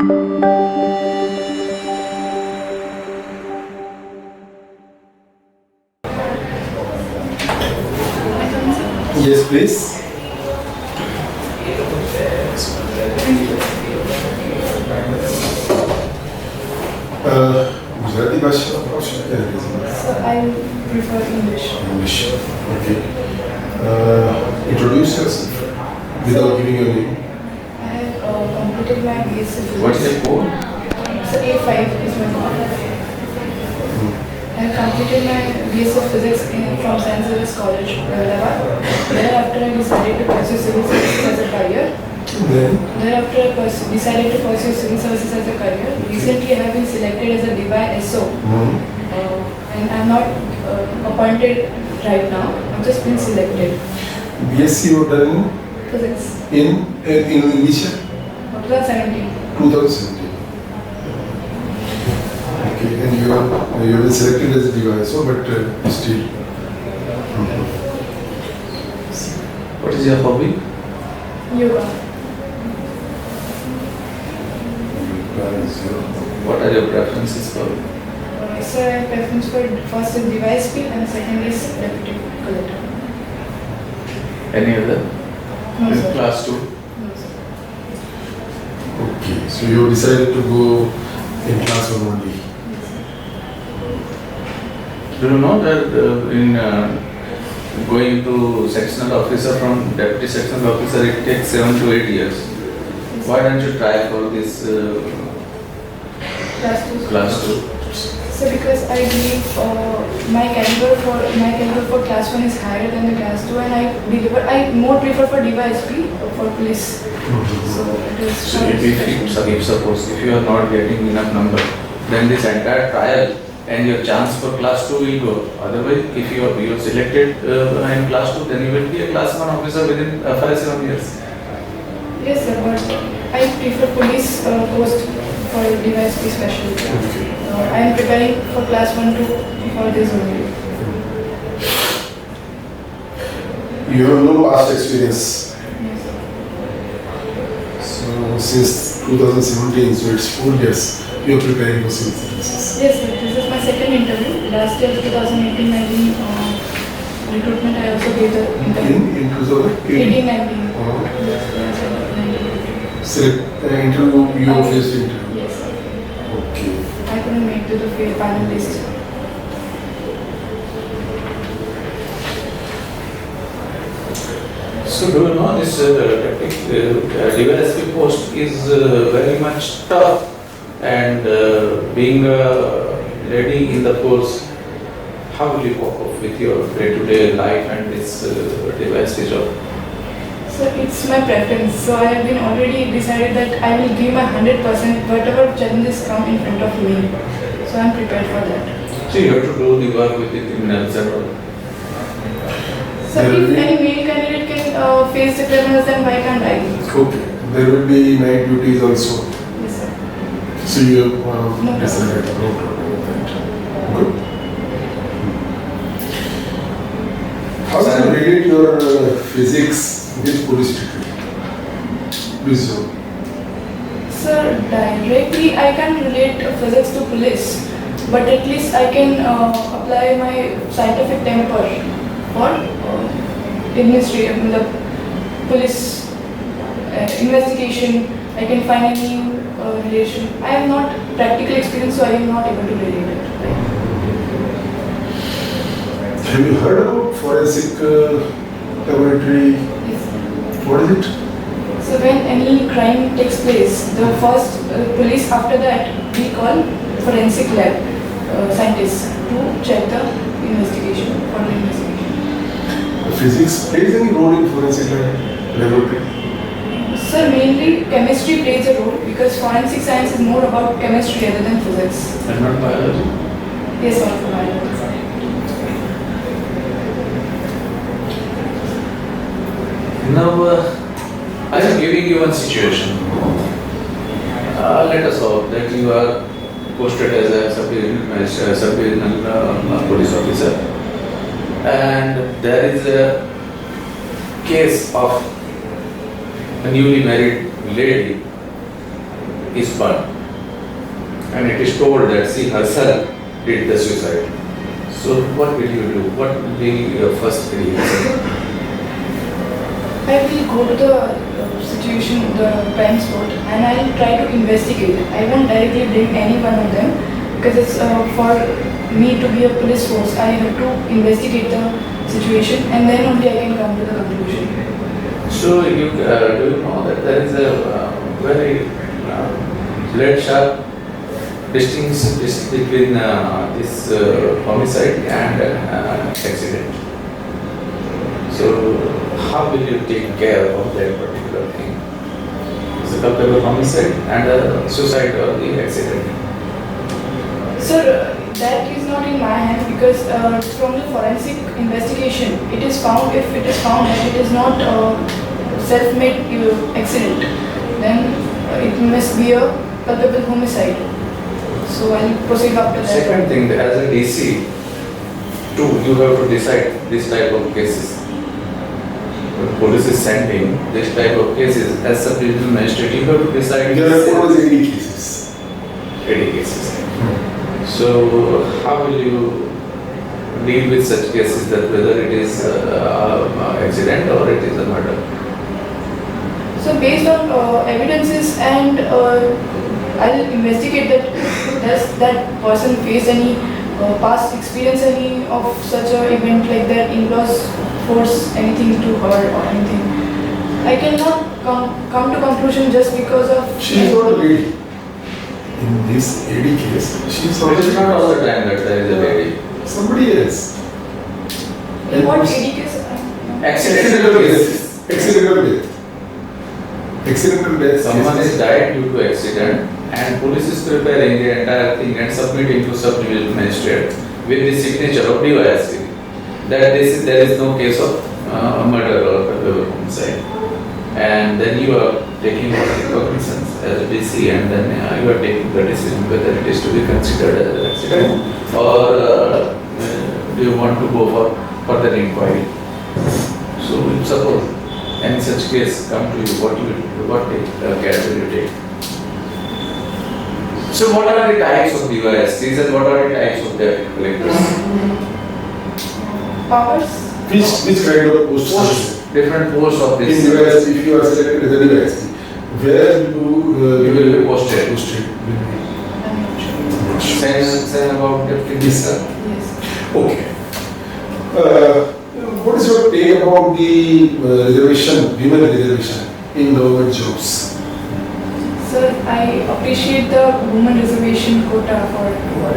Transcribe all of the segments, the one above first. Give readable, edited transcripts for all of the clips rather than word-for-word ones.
Yes, please. Gujarati Bhasha or Shakya? So I prefer English. English. Okay. Introduce yourself without giving your name. I have completed my BSc Physics. What is the code? So A5 is my code. I have completed my BSc Physics from CIVIL'S College, Ahmedabad. Thereafter I decided to pursue civil services as a career. Thereafter I decided to pursue civil services as a career. Recently I have been selected as a DY SO. And I am not appointed right now. I have just been selected. BSc you done in? Physics. In which year? 2017. 2017. Okay, and you have been selected as a device, but still. What is your hobby? Yoga. What are your preferences for? So I have preference for first is device speed and second is deputy collector. Any other? No, In sir. class 2? No, sir. Okay, so you decided to go in class 1 only. Do you know that going to sectional officer from deputy sectional officer, it takes 7 to 8 years. Why don't you try for this class 2? So because I believe my caliber for class 1 is higher than the class 2 and I more prefer for DYSP for police. So it is. So if suppose if you are not getting enough number, then this entire trial and your chance for class 2 will go. Otherwise, if you are selected in class 2, then you will be a class 1 officer within 5-7 years. Yes, sir, but I prefer police post for DYSP specially. I am preparing for class 1 to for this only. You have no past experience. Yes. So since 2017, so it's 4 years, you are preparing for civil services. Yes, sir. This is my second interview. Last year, 2018-19 recruitment, I also gave the interview. In 2018? 18-19. Interview, you faced interview? Yes, sir. Okay. I couldn't make to the final list. So do you know this DYSP post is very much tough, and being a lady in the post, how will you cope up with your day-to-day life and this DYSP job? So it's my preference. So I have been already decided that I will give my 100% whatever challenges come in front of me. So I'm prepared for that. So you have to do the work with the criminals and all. So if any male candidate can face the criminals, then why can't I? Okay. There will be night duties also. Yes, sir. So you have No decided. No problem with that. Good. How do you relate your physics with police degree? Please do. Sir, directly I can relate physics to police, but at least I can apply my scientific temper for administrative, the police investigation. I can find any relation. I have not practical experience, so I am not able to relate it. Have you heard about forensic laboratory? Yes. What is it? So when any crime takes place, the first police, after that we call forensic lab scientists to check the investigation for the investigation. Physics plays any role in forensic laboratory? So mainly chemistry plays a role because forensic science is more about chemistry rather than physics. And not biology? Yes, also biology. Now, I am giving you one situation. Let us hope that you are posted as a sub-divisional police officer, and there is a case of a newly married lady is burned, and it is told that she herself did the suicide. So what will you do? What will be your first reaction? I will go to the situation, the crime spot, and I will try to investigate. I won't directly blame any one of them because it's for me to be a police force. I have to investigate the situation and then only I can come to the conclusion. So you do you know that there is a very blade sharp distinction between this homicide and accident. So how will you take care of that particular thing? Is it culpable homicide and suicide or the accident? Sir, that is not in my hand because from the forensic investigation, it is found, if it is found that it is not self-made accident, then it must be a culpable homicide. So I'll proceed after that. Second thing, as a DC, too, you have to decide this type of cases. When police is sending this type of cases, as a regional magistrate, you have to decide. There are always 80 cases. 80 cases. So how will you deal with such cases, that whether it is accident or it is a murder? So based on evidences and I'll investigate that does that person face any past experience any of such a event like that, in-laws force anything to her or anything. I cannot come to conclusion just because of... She is not a lady. In this AD case, she is not It is not all the time that there is a lady. somebody else. In what AD case? Accidental cases. Accidental death. Accidental death. Someone is died due to accident and police is preparing the entire thing and submitting to sub-division magistrate with the signature of DANICS that there is no case of murder or homicide. And then you are taking cognizance as a DC and then you are taking the decision whether it is to be considered as an accident or do you want to go for further inquiry. So if suppose any such case come to you, what care will you take? So what are the types of DANICS and what are the types of debt collectors? Powers? Which kind of post? Different posts of In this. DANICS, if you are selected as a DANICS, where you will be posted. I'm not sure. Say about deputy minister. Yes. Okay. What is your take about the reservation, women reservation in government jobs? Sir, I appreciate the women reservation quota for... Why?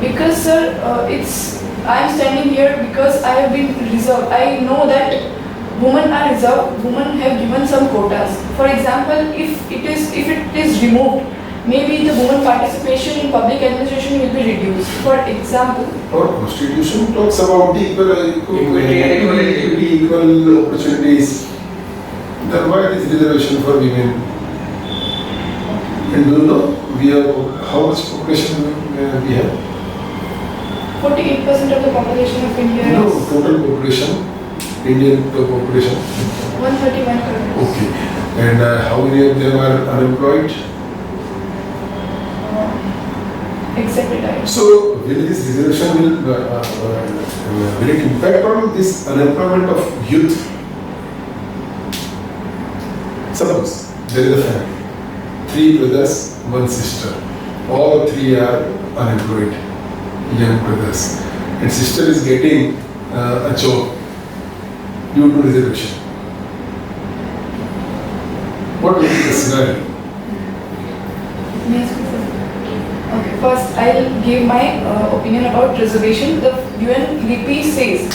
Because sir, I am standing here because I have been reserved. I know that women are reserved. Women have given some quotas. For example, if it is removed, maybe the women participation in public administration will be reduced. For example, Our constitution talks about the equal opportunities. Then why is reservation for women? And do you know how much population we have? 48% of the population of India No, is total population, Indian population. 131 crores. Okay. And how many of them are unemployed? Except retired. So will this reservation will it impact on this unemployment of youth? Suppose there is a family, 3 brothers, 1 sister. All 3 are unemployed, young brothers, and sister is getting a job due to reservation. What will be the scenario? Yes, sir. Okay, first I'll give my opinion about reservation. The UNDP says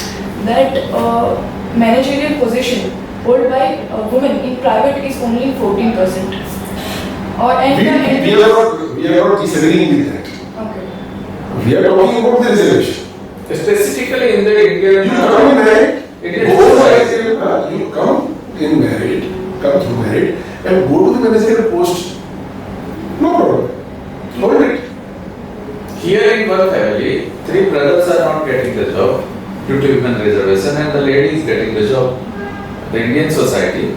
that managerial position held by women in private is only 14%. We are not disagreeing with that. Okay. We are talking about the reservation. Specifically in the Indian You come in married, Indian go for society. you come in married, come through married, and go to the managerial post. No problem. Hold it. Here in one family, 3 brothers are not getting the job due to women reservation and the lady is getting the job. The Indian society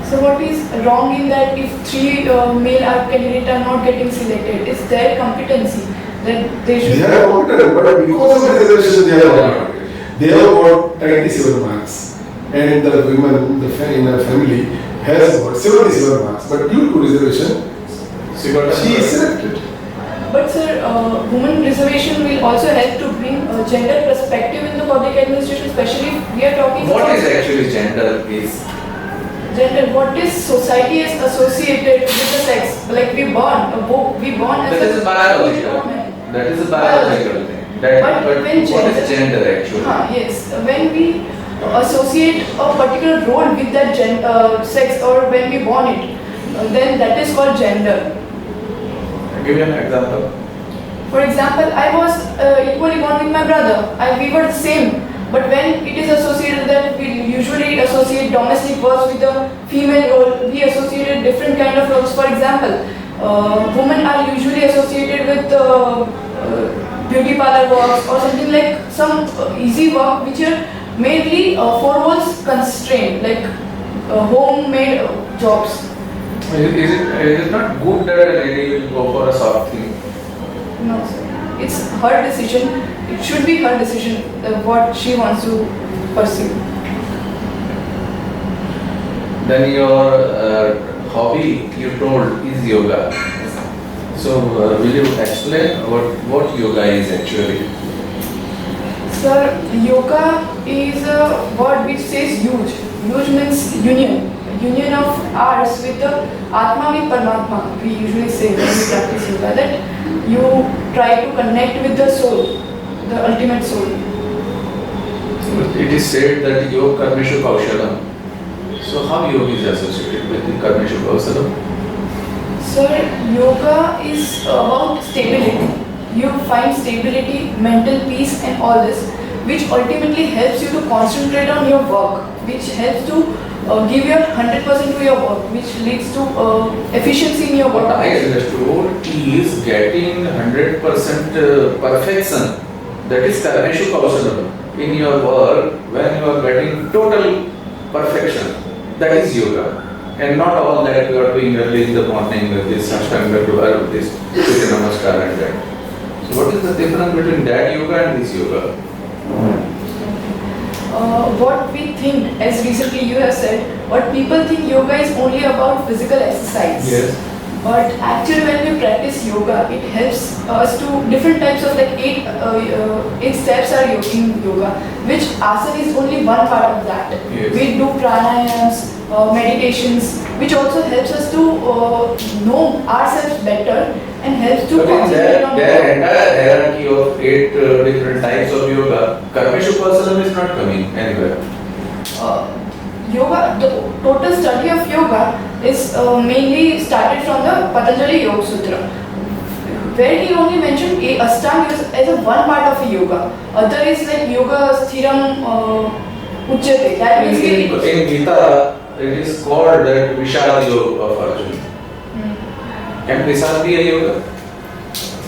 So what is wrong in that if 3 male candidates are not getting selected? It's their competency that they should. They are competent, but because of the reservation, they are not. They have got 97 marks, and the women in the family has got 77 marks, but due to reservation, she is selected. But sir, women reservation will also help to bring a gender perspective in the public administration, especially if we are talking What about is actually gender, please? gender. What is society is associated with the sex? Like we born as That is a biological. woman. That is a biological thing. That, But when what is gender- gender actually? Yes, when we associate a particular role with that sex or when we born it, then that is called gender. Give you an example. For example, I was equally born with my brother. We were the same. But when it is associated that we usually associate domestic works with the female role, we associated different kind of roles. For example, women are usually associated with beauty parlor works or something like some easy work which are mainly 4 walls constrained, like homemade jobs. Is it not good that a lady will go for a soft thing? No, sir. It's her decision. It should be her decision what she wants to pursue. Then your hobby you told is yoga. So will you explain what yoga is actually? Sir, yoga is a word which says huge. Huge means union. Union of ours with the Atma with Paramatma. We usually say when we practice yoga that you try to connect with the soul, the ultimate soul. It is said that yoga karmeshu kaushalam. So how yoga is associated with the karmeshu kaushalam? Sir, yoga is about stability. You find stability, mental peace and all this, which ultimately helps you to concentrate on your work, which helps to give your 100% to your work, which leads to efficiency in your work. What I understood is getting 100% perfection. That is karmeshu kaushalam. In your work, when you are getting total perfection, that is yoga. And not all that you are doing early in the morning with this ashtanga to this Surya Namaskar and that. So what is the difference between that yoga and this yoga? What we think, as recently you have said, what people think yoga is only about physical exercise. Yes. But actually when we practice yoga, it helps us to different types of like 8 steps are in yoga, which asana is only one part of that. Yes. We do pranayams, meditations, which also helps us to know ourselves better and helps to But in concentrate on their entire hierarchy of 8 different types of yoga, karmeshu kaushalam is not coming anywhere. Yoga, the total study of yoga is mainly started from the Patanjali Yoga Sutra, where he only mentioned Ashtanga as a one part of a yoga. Other is like yoga sthiram uchyate. That means In Gita, it is called that Vishal Yoga of Arjuna. Can Vishal be a yoga?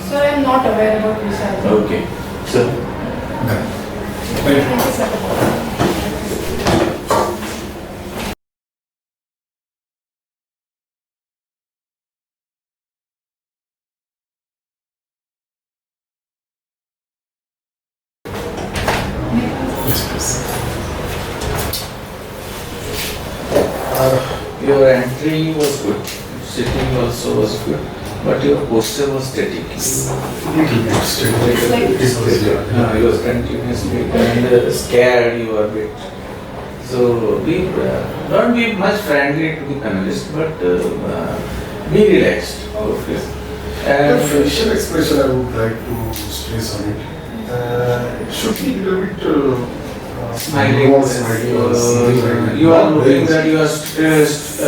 Sir, I am not aware about Vishal. Okay. So, Thank you. Thank you, sir. your entry was good, sitting also was good, but your posture was static. Little bit straight. Like- This was, yeah. You was continuously and scared you were a bit. So don't be much friendly to the panelists, but be relaxed. Okay. The And facial expression I would like to stress on it. It should be a little bit smiling, more smiling or something like that. you are Not looking very- that you are stressed.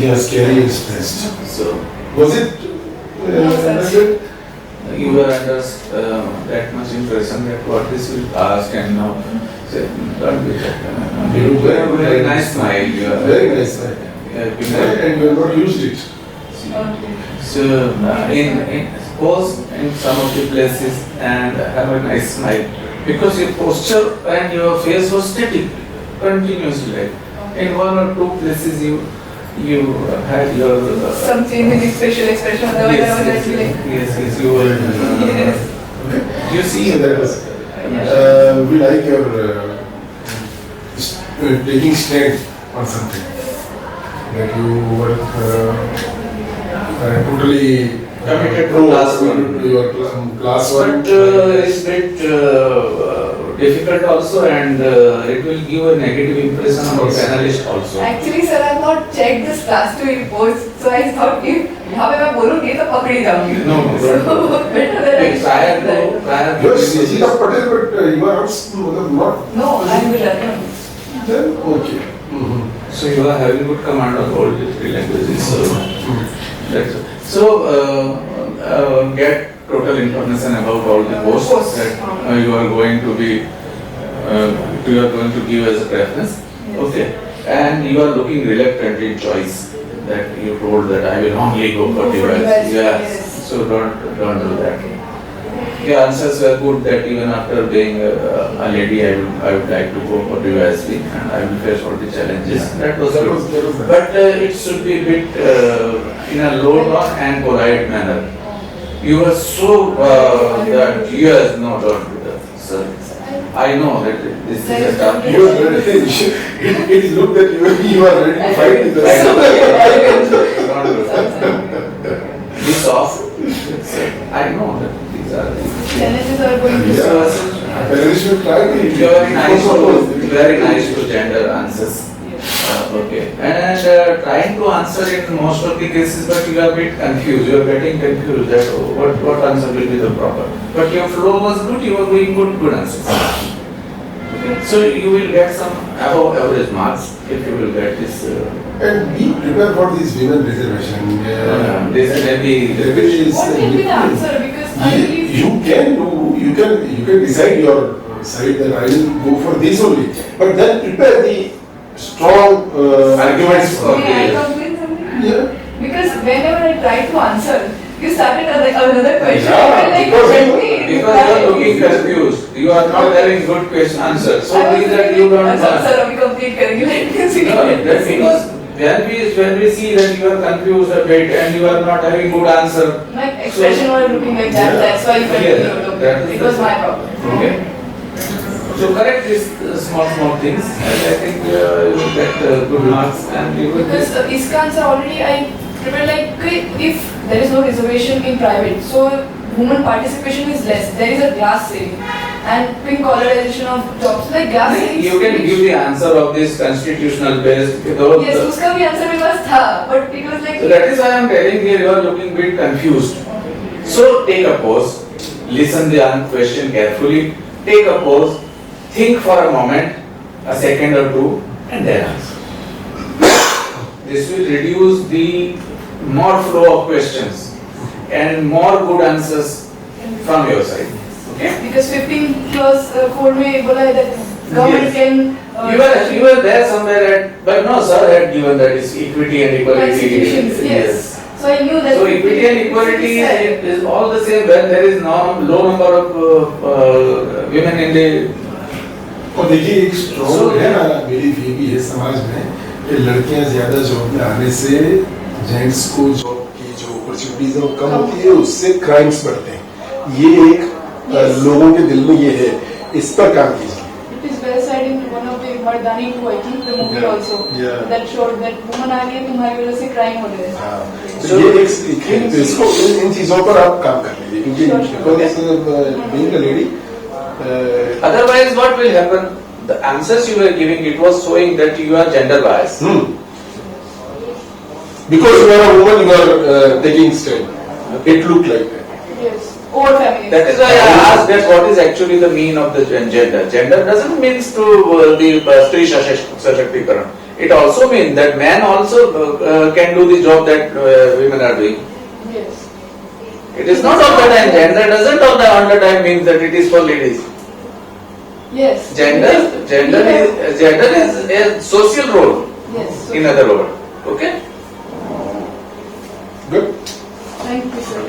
Yes, scary is stressed. So Was it? No, sir. like that? you were under that much impression that what this will ask and now say, don't be that. You look very good. Very nice smile. You are Very nice. Yeah, And you have not used it. Okay. So in suppose in some of the places and have a nice smile because your posture and your face was static continuously. Like in one or two places you you had your Some change in facial expression, otherwise I was actually like, yes, you were. yes. You see So that was. We like your taking stand on something. That you were totally committed to class one. Your class one. But it's a bit difficult also, and it will give a negative impression on the analyst also. Actually, sir, I have not checked this class 2 reports, so I thought if यहाँ पे मैं बोलूँगी तो पकड़ी जाऊँगी. No, So better that I prior check that. to You are Shrijita Patel, but you are not. No, I am with Darshan. Then okay. So you are having good command of all the three languages. So that's it. So get total information about all the posts that you are going to be give as a preference. Yes. Okay, and you are looking reluctant in choice. That you told that I will only go for device. Yes. So don't do that. Your answers were good that even after being a lady, I would like to go for DYSP and I will face all the challenges. That was good. But it should be a bit in a low tone and polite manner. You were so that yes, no, don't do that. Sir, I know that this is a tough. You are ready. It looked that you are ready to fight with us. Don't do that. Be soft. I know that these are the Challenges are going to Yeah. Parents should try to. very nice to gender answers. Okay. And trying to answer in most of the cases, but you are a bit confused. You are getting confused that what answer will be the proper. But your flow was good. You are doing good answers. Okay. So you will get some above average marks if you will get this. And be prepared for this women reservation. This may be What will be the answer? Because I believe You can decide your side that I will go for this only. But then prepare the strong arguments. may I complain something? Yeah. Because whenever I try to answer, you started another question. Yeah, I felt like, because let me because you are looking confused. You are not having good question answer. So I was means that you don't sir, want. sir, अभी complete करेंगे. Let me see. No, that means when we see that you are confused a bit and you are not having good answer. My expression was looking like that. Yeah. That's why you Yes, continued. that is It was the- my problem. Okay. So correct these small things, and I think you will get good marks and you will. Because इसका answer already I prepared like if there is no reservation in private, so women participation is less. There is a glass ceiling and pink collarization of jobs like glass ceiling. You can give the answer of this constitutional based without. Yes, उसका भी answer मेरे पास था, but it was like. So that is why I am telling you, you are looking bit confused. So take a pause, listen the question carefully, take a pause, think for a moment, a second or two, and then answer. This will reduce the more flow of questions and more good answers from your side. Okay? Because 15 clause code में बोला है that government Yes. can. You were there somewhere at, but no, sir had given that is equity and equality. Constitutions, yes. So I knew that. So equity and equality is all the same when there is low number of women in the. और देखिए एक strong है ना मेरी ये भी है समाज में कि लड़कियां ज्यादा जॉब में आने से जेंट्स को जॉब की जो अपॉर्चुनिटीज है वो कम होती है, उससे क्राइम्स बढ़ते हैं. ये एक लोगों के दिल में ये है, इस पर काम कीजिए. It is well said in one of the Mardani 2, I think, the movie Yeah. also. Yeah. That showed that woman आ गई तुम्हारी वजह से crime हो रहे हैं. तो ये एक है, तो इसको इन चीजों पर आप काम कर लीजिए क्योंकि being a lady. Otherwise, what will happen? The answers you were giving, it was showing that you are gender biased. Because you are a woman, you are taking stand. It looked like that. Yes. Over feminist. That is why I asked that what is actually the mean of the gender. Gender doesn't mean to the Stree Sashaktikarana. It also means that man also can do the job that women are doing. Yes. It is not all the time. Gender doesn't all the time means that it is for ladies. Yes. Gender is a social role. Yes. In other words. Okay? Good. Thank you, sir.